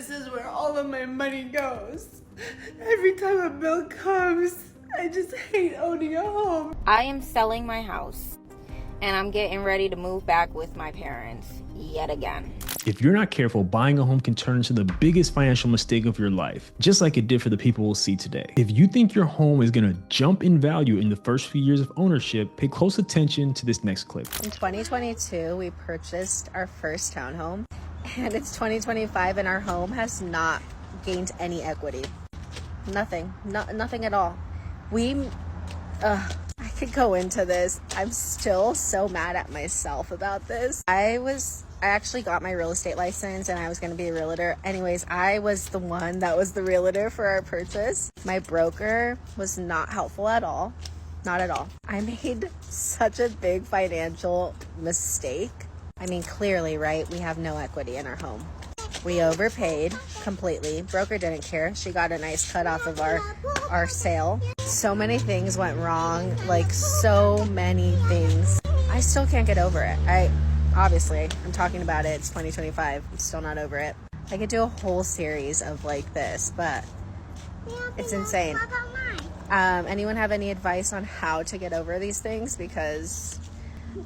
this is where all of my money goes. Every time a bill comes, I just hate owning a home. I am selling my house and I'm getting ready to move back with my parents yet again. If you're not careful, buying a home can turn into the biggest financial mistake of your life, just like it did for the people we'll see today. If you think your home is gonna jump in value in the first few years of ownership, pay close attention to this next clip. In 2022, we purchased our first townhome, and it's 2025 and our home has not gained any equity. Nothing, nothing at all. I could go into this. I'm still so mad at myself about this. I actually got my real estate license and I was going to be a realtor. Anyways, I was the one that was the realtor for our purchase. My broker was not helpful at all. Not at all. I made such a big financial mistake. I mean, clearly, right? We have no equity in our home. We overpaid completely. Broker didn't care. She got a nice cut off of our sale. So many things went wrong, like so many things. I still can't get over it. Obviously, I'm talking about it. It's 2025. I'm still not over it. I could do a whole series of like this, but it's insane. Anyone have any advice on how to get over these things? Because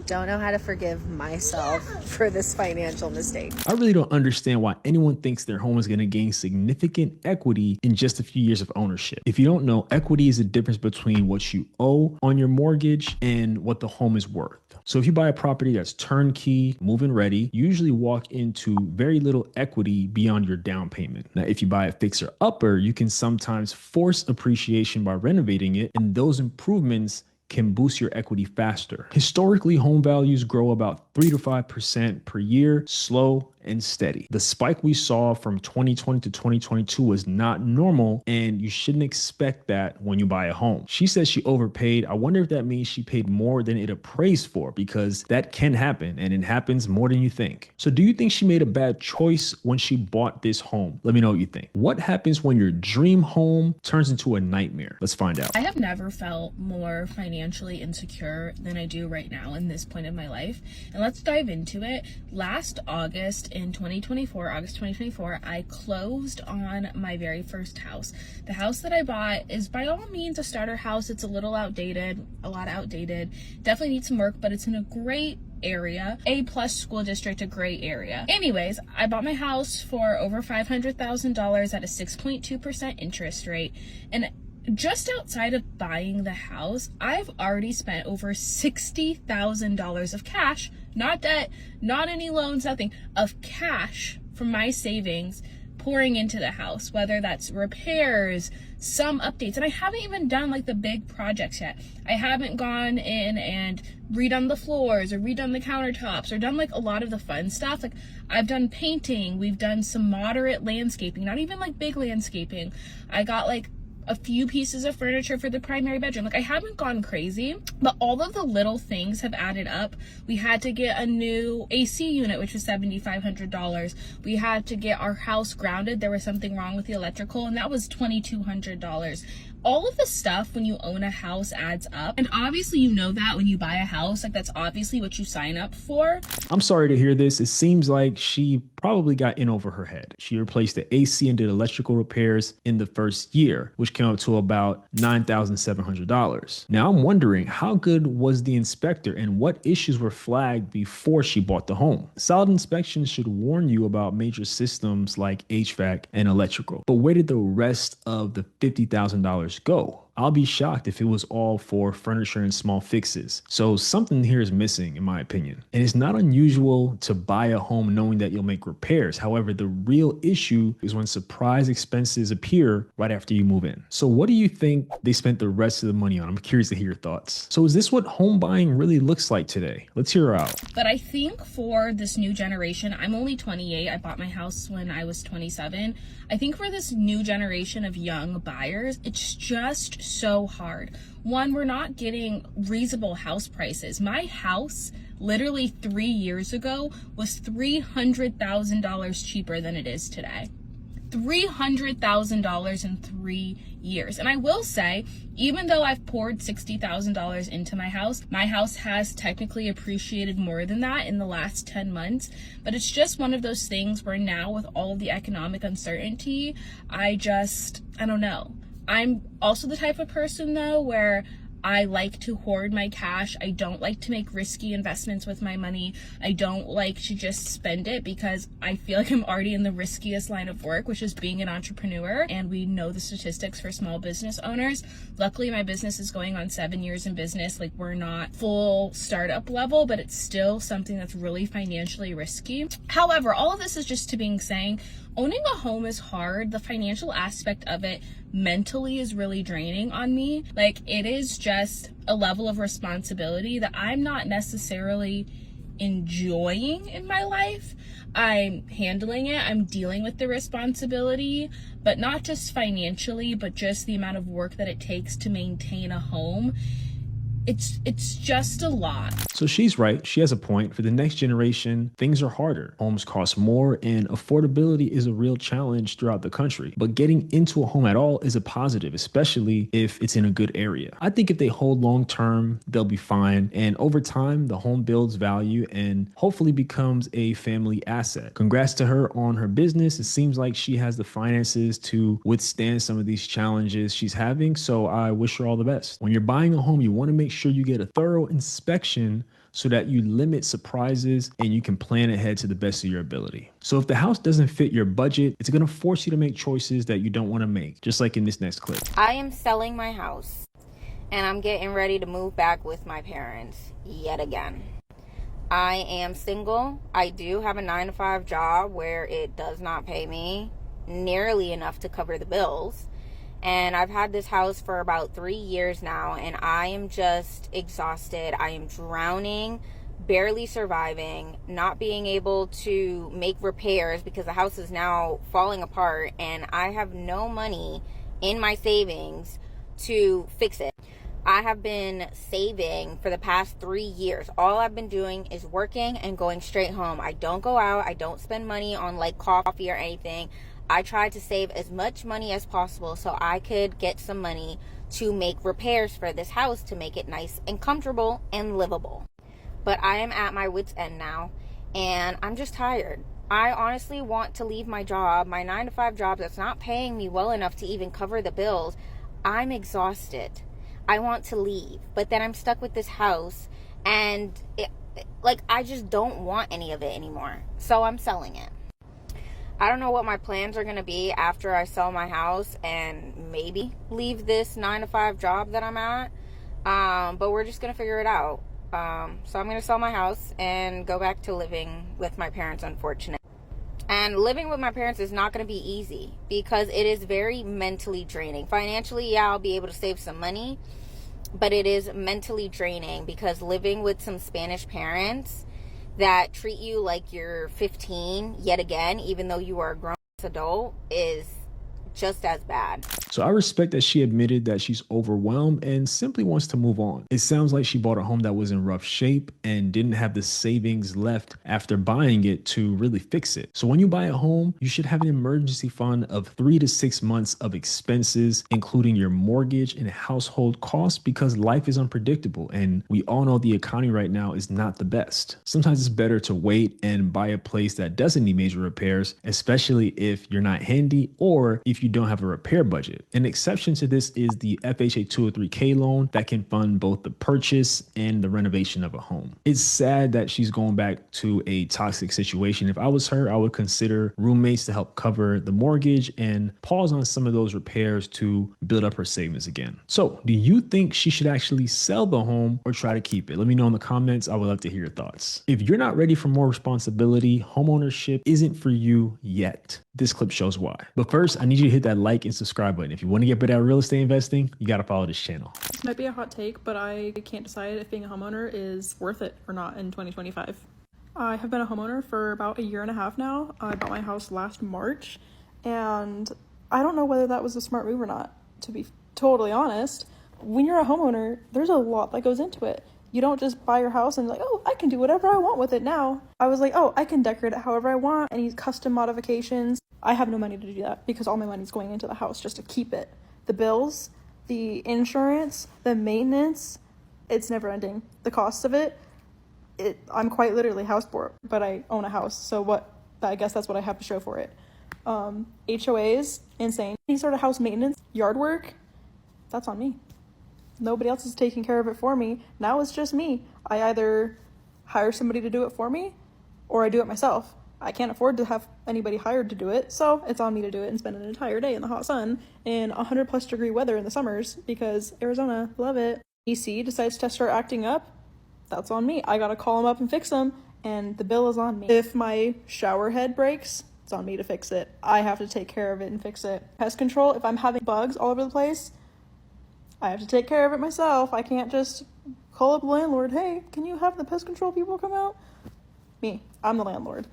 don't know how to forgive myself for this financial mistake. I really don't understand why anyone thinks their home is going to gain significant equity in just a few years of ownership. If you don't know, equity is the difference between what you owe on your mortgage and what the home is worth. So if you buy a property that's turnkey, move-in ready, you usually walk into very little equity beyond your down payment. Now, if you buy a fixer-upper, you can sometimes force appreciation by renovating it, and those improvements can boost your equity faster. Historically, home values grow about 3 to 5% per year, slow and steady. The spike we saw from 2020 to 2022 was not normal, and you shouldn't expect that when you buy a home. She says she overpaid. I wonder if that means she paid more than it appraised for, because that can happen, and it happens more than you think. So do you think she made a bad choice when she bought this home? Let me know what you think. What happens when your dream home turns into a nightmare? Let's find out. I have never felt more financially insecure than I do right now in this point of my life. And let's dive into it. Last August in 2024, August 2024, I closed on my very first house. The house that I bought is by all means a starter house. It's a little outdated, a lot outdated. Definitely needs some work, but it's in a great area, A+ school district, a great area. Anyways, I bought my house for over $500,000 at a 6.2% interest rate. And just outside of buying the house, I've already spent over $60,000 of cash, not debt, not any loans, nothing, of cash from my savings pouring into the house, whether that's repairs, some updates. And I haven't even done like the big projects yet. I haven't gone in and redone the floors or redone the countertops or done like a lot of the fun stuff. Like I've done painting, we've done some moderate landscaping, not even like big landscaping. I got like a few pieces of furniture for the primary bedroom. Like I haven't gone crazy, but all of the little things have added up. We had to get a new AC unit, which was $7,500. We had to get our house grounded. There was something wrong with the electrical, and that was $2,200. All of the stuff when you own a house adds up. And obviously you know that when you buy a house, like that's obviously what you sign up for. I'm sorry to hear this. It seems like she probably got in over her head. She replaced the AC and did electrical repairs in the first year, which came up to about $9,700. Now I'm wondering, how good was the inspector and what issues were flagged before she bought the home? Solid inspections should warn you about major systems like HVAC and electrical. But where did the rest of the $50,000 go? I'll be shocked if it was all for furniture and small fixes. So something here is missing, in my opinion. And it's not unusual to buy a home knowing that you'll make repairs. However, the real issue is when surprise expenses appear right after you move in. So what do you think they spent the rest of the money on? I'm curious to hear your thoughts. So is this what home buying really looks like today? Let's hear her out. But I think for this new generation, I'm only 28. I bought my house when I was 27. I think for this new generation of young buyers, it's just so hard. One, we're not getting reasonable house prices. My house literally 3 years ago was $300,000 cheaper than it is today. $300,000 in 3 years. And I will say, even though I've poured $60,000 into my house has technically appreciated more than that in the last 10 months. But it's just one of those things where now, with all of the economic uncertainty, I don't know. I'm also the type of person, though, where I like to hoard my cash. I don't like to make risky investments with my money. I don't like to just spend it because I feel like I'm already in the riskiest line of work, which is being an entrepreneur. And we know the statistics for small business owners. Luckily, my business is going on 7 years in business. Like, we're not full startup level, but it's still something that's really financially risky. However, all of this is just to being saying, owning a home is hard. The financial aspect of it mentally is really draining on me. Like, it is just a level of responsibility that I'm not necessarily enjoying in my life. I'm handling it, I'm dealing with the responsibility, but not just financially, but just the amount of work that it takes to maintain a home. It's just a lot. So she's right. She has a point. For the next generation, things are harder. Homes cost more, and affordability is a real challenge throughout the country. But getting into a home at all is a positive, especially if it's in a good area. I think if they hold long term, they'll be fine. And over time, the home builds value and hopefully becomes a family asset. Congrats to her on her business. It seems like she has the finances to withstand some of these challenges she's having. So I wish her all the best. When you're buying a home, you want to make sure you get a thorough inspection so that you limit surprises and you can plan ahead to the best of your ability. So if the house doesn't fit your budget, it's going to force you to make choices that you don't want to make, just like in this next clip. I am selling my house and I'm getting ready to move back with my parents yet again. I am single. I do have a 9-to-5 job where it does not pay me nearly enough to cover the bills. And I've had this house for about 3 years now, and I am just exhausted. I am drowning, barely surviving, not being able to make repairs because the house is now falling apart, and I have no money in my savings to fix it. I have been saving for the past 3 years. All I've been doing is working and going straight home. I don't go out. I don't spend money on like coffee or anything. I tried to save as much money as possible so I could get some money to make repairs for this house to make it nice and comfortable and livable. But I am at my wit's end now, and I'm just tired. I honestly want to leave my job, my 9-to-5 job that's not paying me well enough to even cover the bills. I'm exhausted. I want to leave, but then I'm stuck with this house, and I just don't want any of it anymore. So I'm selling it. I don't know what my plans are going to be after I sell my house and maybe leave this 9-to-5 job that I'm at. But we're just going to figure it out. So I'm going to sell my house and go back to living with my parents, unfortunately. And living with my parents is not going to be easy because it is very mentally draining. Financially, yeah, I'll be able to save some money, but it is mentally draining because living with some Spanish parents that treat you like you're 15 yet again, even though you are a grown adult, is just as bad. So I respect that she admitted that she's overwhelmed and simply wants to move on. It sounds like she bought a home that was in rough shape and didn't have the savings left after buying it to really fix it. So when you buy a home, you should have an emergency fund of 3 to 6 months of expenses, including your mortgage and household costs, because life is unpredictable and we all know the economy right now is not the best. Sometimes it's better to wait and buy a place that doesn't need major repairs, especially if you're not handy or if you don't have a repair budget. An exception to this is the FHA 203K loan that can fund both the purchase and the renovation of a home. It's sad that she's going back to a toxic situation. If I was her, I would consider roommates to help cover the mortgage and pause on some of those repairs to build up her savings again. So, do you think she should actually sell the home or try to keep it? Let me know in the comments. I would love to hear your thoughts. If you're not ready for more responsibility, homeownership isn't for you yet. This clip shows why. But first, I need you to hit that like and subscribe button. If you want to get better at real estate investing, you got to follow this channel. This might be a hot take, but I can't decide if being a homeowner is worth it or not in 2025. I have been a homeowner for about 1.5 years now. I bought my house last March, and I don't know whether that was a smart move or not, to be totally honest. When you're a homeowner, there's a lot that goes into it. You don't just buy your house and like, oh, I can do whatever I want with it now. I was like, oh, I can decorate it however I want, any custom modifications. I have no money to do that because all my money's going into the house just to keep it. The bills, the insurance, the maintenance, it's never ending. The cost of it, I'm quite literally house poor, but I own a house. So what, I guess that's what I have to show for it. HOAs, insane. Any sort of house maintenance, yard work, that's on me. Nobody else is taking care of it for me. Now it's just me. I either hire somebody to do it for me or I do it myself. I can't afford to have anybody hired to do it, so it's on me to do it and spend an entire day in the hot sun in 100+ degree weather in the summers because Arizona, love it. AC decides to start acting up, that's on me. I gotta call them up and fix them, and the bill is on me. If my shower head breaks, it's on me to fix it. I have to take care of it and fix it. Pest control, if I'm having bugs all over the place, I have to take care of it myself. I can't just call up the landlord, hey, can you have the pest control people come out? Me, I'm the landlord.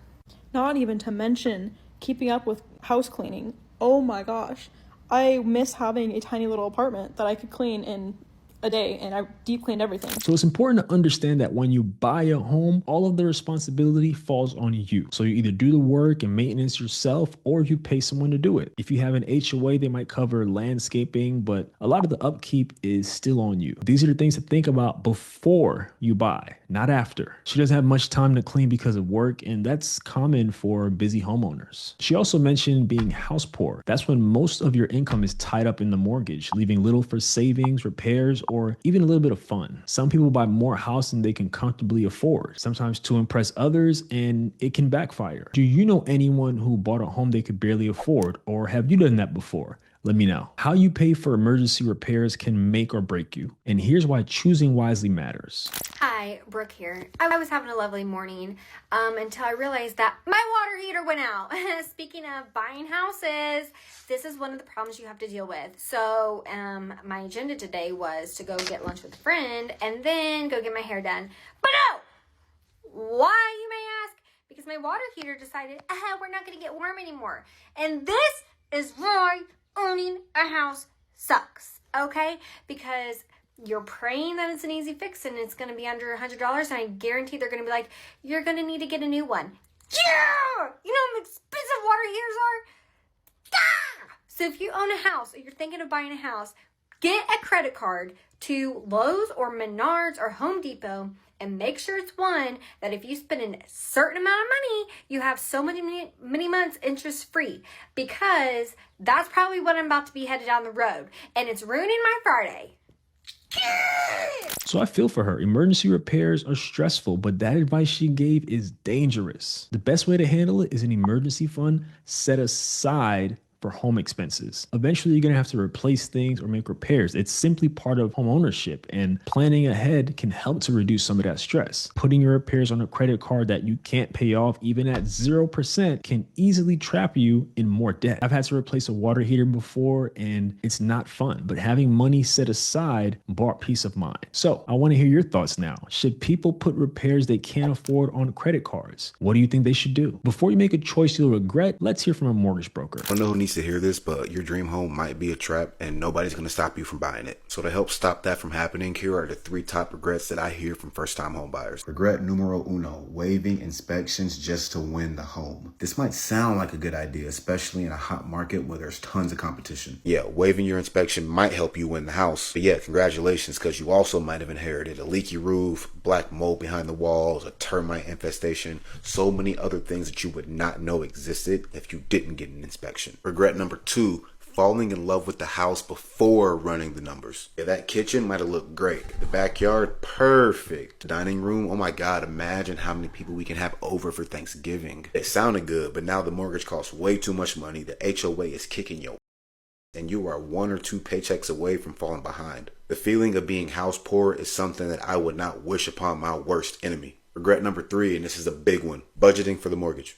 Not even to mention keeping up with house cleaning. Oh my gosh. I miss having a tiny little apartment that I could clean in a day, and I deep cleaned everything. So it's important to understand that when you buy a home, all of the responsibility falls on you. So you either do the work and maintenance yourself, or you pay someone to do it. If you have an HOA, they might cover landscaping, but a lot of the upkeep is still on you. These are the things to think about before you buy, not after. She doesn't have much time to clean because of work, and that's common for busy homeowners. She also mentioned being house poor. That's when most of your income is tied up in the mortgage, leaving little for savings, repairs, or even a little bit of fun. Some people buy more house than they can comfortably afford, sometimes to impress others, and it can backfire. Do you know anyone who bought a home they could barely afford, or have you done that before? Let me know. How you pay for emergency repairs can make or break you, and here's why choosing wisely matters. Hi, Brooke here. I was having a lovely morning until I realized that my water heater went out. Speaking of buying houses, this is one of the problems you have to deal with. So my agenda today was to go get lunch with a friend and then go get my hair done. But no! Why, you may ask? Because my water heater decided, we're not going to get warm anymore. And this is why owning a house sucks, okay? Because you're praying that it's an easy fix and it's going to be under $100, and I guarantee they're going to be like, you're going to need to get a new one. Yeah! You know how expensive water heaters are? Yeah! So if you own a house or you're thinking of buying a house, get a credit card to Lowe's or Menards or Home Depot and make sure it's one that if you spend a certain amount of money, you have so many months interest free, because that's probably what I'm about to be headed down the road, and it's ruining my Friday. So I feel for her. Emergency repairs are stressful, but that advice she gave is dangerous. The best way to handle it is an emergency fund set aside for home expenses. Eventually, you're going to have to replace things or make repairs. It's simply part of home ownership, and planning ahead can help to reduce some of that stress. Putting your repairs on a credit card that you can't pay off even at 0% can easily trap you in more debt. I've had to replace a water heater before, and it's not fun, but having money set aside brought peace of mind. So I want to hear your thoughts now. Should people put repairs they can't afford on credit cards? What do you think they should do? Before you make a choice you'll regret, let's hear from a mortgage broker. I don't know who needs to hear this, but your dream home might be a trap and nobody's going to stop you from buying it. So to help stop that from happening, here are the 3 top regrets that I hear from first-time home buyers. Regret numero uno, waiving inspections just to win the home. This might sound like a good idea, especially in a hot market where there's tons of competition. Yeah, waiving your inspection might help you win the house. But yeah, congratulations, because you also might have inherited a leaky roof, black mold behind the walls, a termite infestation, so many other things that you would not know existed if you didn't get an inspection. Regret number 2, falling in love with the house before running the numbers. Yeah, that kitchen might have looked great. The backyard, perfect. The dining room, oh my God, imagine how many people we can have over for Thanksgiving. It sounded good, but now the mortgage costs way too much money. The HOA is kicking you, and you are 1 or 2 paychecks away from falling behind. The feeling of being house poor is something that I would not wish upon my worst enemy. Regret number 3, and this is a big one, budgeting for the mortgage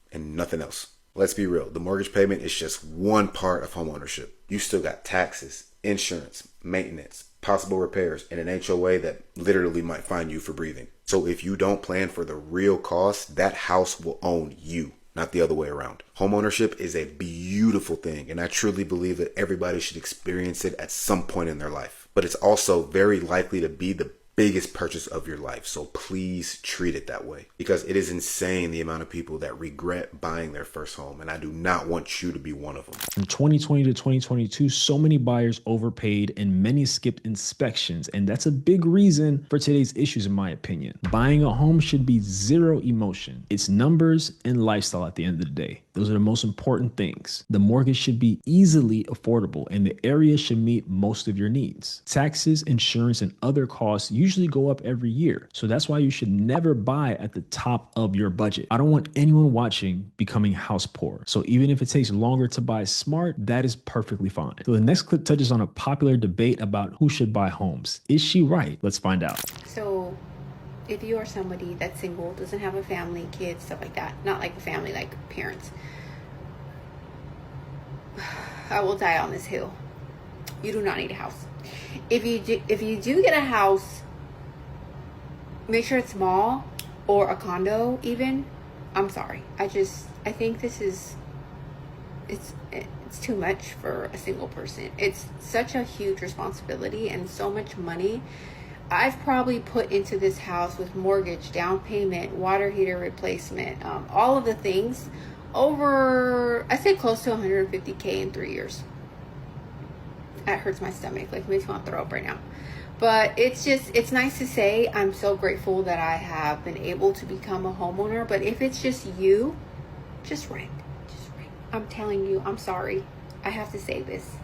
and nothing else. Let's be real, the mortgage payment is just one part of home ownership. You still got taxes, insurance, maintenance, possible repairs, and an HOA that literally might fine you for breathing. So if you don't plan for the real cost, that house will own you, not the other way around. Home ownership is a beautiful thing, and I truly believe that everybody should experience it at some point in their life. But it's also very likely to be the biggest purchase of your life. So please treat it that way, because it is insane the amount of people that regret buying their first home. And I do not want you to be one of them. From 2020 to 2022, so many buyers overpaid and many skipped inspections. And that's a big reason for today's issues, in my opinion. Buying a home should be zero emotion. It's numbers and lifestyle at the end of the day. Those are the most important things. The mortgage should be easily affordable and the area should meet most of your needs. Taxes, insurance, and other costs usually go up every year. So that's why you should never buy at the top of your budget. I don't want anyone watching becoming house poor. So even if it takes longer to buy smart, that is perfectly fine. So the next clip touches on a popular debate about who should buy homes. Is she right? Let's find out. So if you are somebody that's single, doesn't have a family, kids, stuff like that, not like a family, like parents, I will die on this hill. You do not need a house. If you do get a house, make sure it's small or a condo even. I'm sorry. I think this is, it's too much for a single person. It's such a huge responsibility and so much money. I've probably put into this house with mortgage, down payment, water heater replacement, all of the things over, I say close to $150K in 3 years. That hurts my stomach. Like, makes me want to throw up right now. But it's nice to say I'm so grateful that I have been able to become a homeowner. But if it's just you, just rent. I'm telling you, I'm sorry. I have to say this.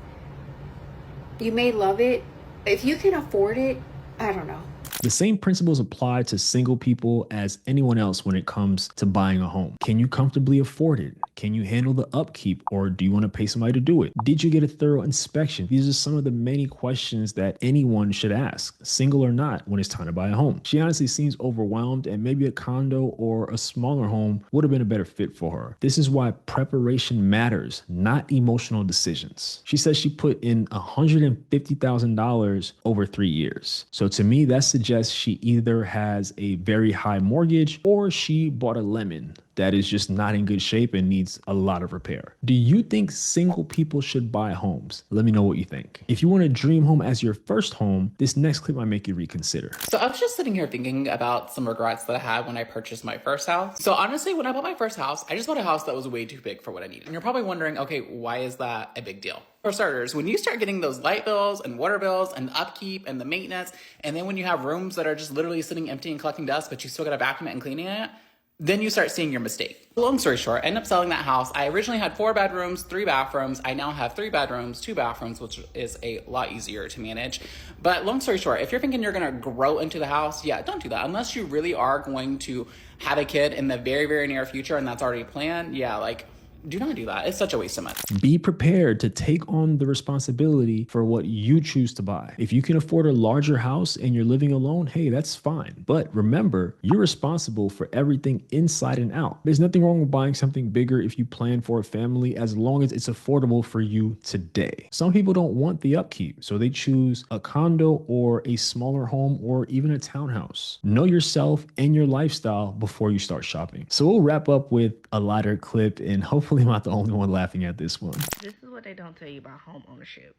You may love it. If you can afford it, I don't know. The same principles apply to single people as anyone else when it comes to buying a home. Can you comfortably afford it? Can you handle the upkeep, or do you want to pay somebody to do it? Did you get a thorough inspection? These are some of the many questions that anyone should ask, single or not, when it's time to buy a home. She honestly seems overwhelmed, and maybe a condo or a smaller home would have been a better fit for her. This is why preparation matters, not emotional decisions. She says she put in $150,000 over 3 years. So to me, that suggests she either has a very high mortgage or she bought a lemon that is just not in good shape and needs a lot of repair. Do you think single people should buy homes? Let me know what you think. If you want a dream home as your first home, this next clip might make you reconsider. So I was just sitting here thinking about some regrets that I had when I purchased my first house. So honestly, when I bought my first house, I just bought a house that was way too big for what I needed. And you're probably wondering, okay, why is that a big deal? For starters, when you start getting those light bills and water bills and upkeep and the maintenance, and then when you have rooms that are just literally sitting empty and collecting dust, but you still gotta vacuum it and cleaning it, then you start seeing your mistake. Long story short, I ended up selling that house. I originally had 4 bedrooms, 3 bathrooms. I now have 3 bedrooms, 2 bathrooms, which is a lot easier to manage. But long story short, if you're thinking you're gonna grow into the house, yeah, don't do that. Unless you really are going to have a kid in the very, very near future and that's already planned, yeah, like, do not do that. It's such a waste of money. Be prepared to take on the responsibility for what you choose to buy. If you can afford a larger house and you're living alone, hey, that's fine. But remember, you're responsible for everything inside and out. There's nothing wrong with buying something bigger if you plan for a family, as long as it's affordable for you today. Some people don't want the upkeep, so they choose a condo or a smaller home or even a townhouse. Know yourself and your lifestyle before you start shopping. So we'll wrap up with a lighter clip, and hopefully I'm not the only one laughing at this one. This is what they don't tell you about home ownership.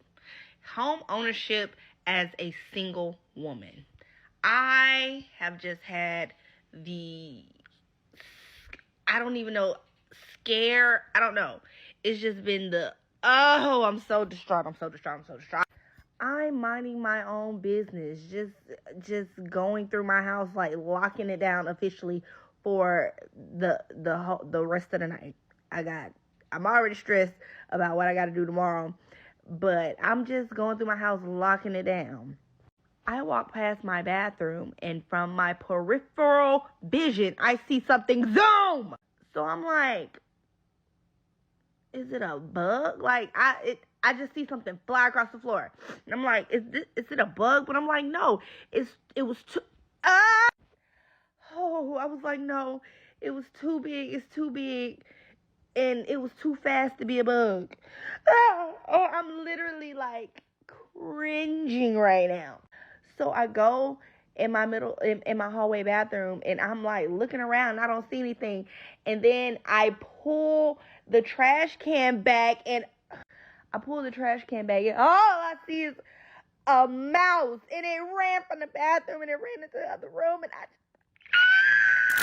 Home ownership as a single woman. I have just had I don't even know, scare. I don't know. It's just been I'm so distraught. I'm minding my own business. Just going through my house, like locking it down officially for the rest of the night. I'm already stressed about what I got to do tomorrow, but I'm just going through my house, locking it down. I walk past my bathroom, and from my peripheral vision, I see something zoom. So I'm like, is it a bug? Like, I just see something fly across the floor. And I'm like, is it a bug? But I'm like, no, it was too, I was like, no, it was too big. It's too big. And it was too fast to be a bug. I'm literally like cringing right now. So I go in my hallway bathroom, and I'm like looking around and I don't see anything. And then I pull the trash can back, and all I see is a mouse, and it ran from the bathroom and it ran into the other room, and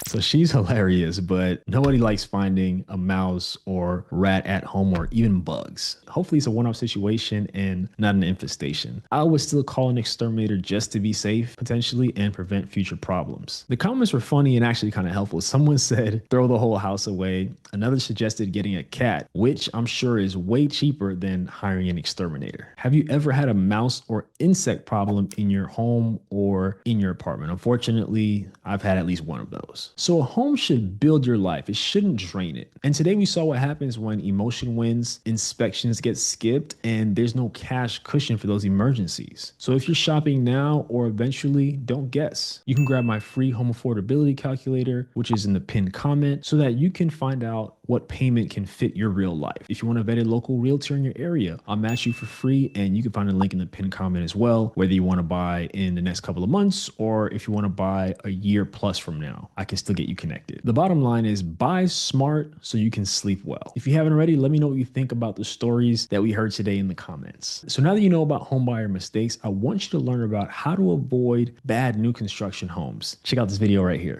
So she's hilarious, but nobody likes finding a mouse or rat at home or even bugs. Hopefully it's a one-off situation and not an infestation. I would still call an exterminator just to be safe, potentially, and prevent future problems. The comments were funny and actually kind of helpful. Someone said, throw the whole house away. Another suggested getting a cat, which I'm sure is way cheaper than hiring an exterminator. Have you ever had a mouse or insect problem in your home or in your apartment? Unfortunately, I've had at least one of those. So a home should build your life. It shouldn't drain it. And today we saw what happens when emotion wins, inspections get skipped, and there's no cash cushion for those emergencies. So if you're shopping now or eventually, don't guess. You can grab my free home affordability calculator, which is in the pinned comment, so that you can find out what payment can fit your real life. If you want to vet a local realtor in your area, I'll match you for free, and you can find a link in the pinned comment as well, whether you want to buy in the next couple of months or if you want to buy a year plus from now, I can still get you connected. The bottom line is buy smart so you can sleep well. If you haven't already, let me know what you think about the stories that we heard today in the comments. So now that you know about homebuyer mistakes, I want you to learn about how to avoid bad new construction homes. Check out this video right here.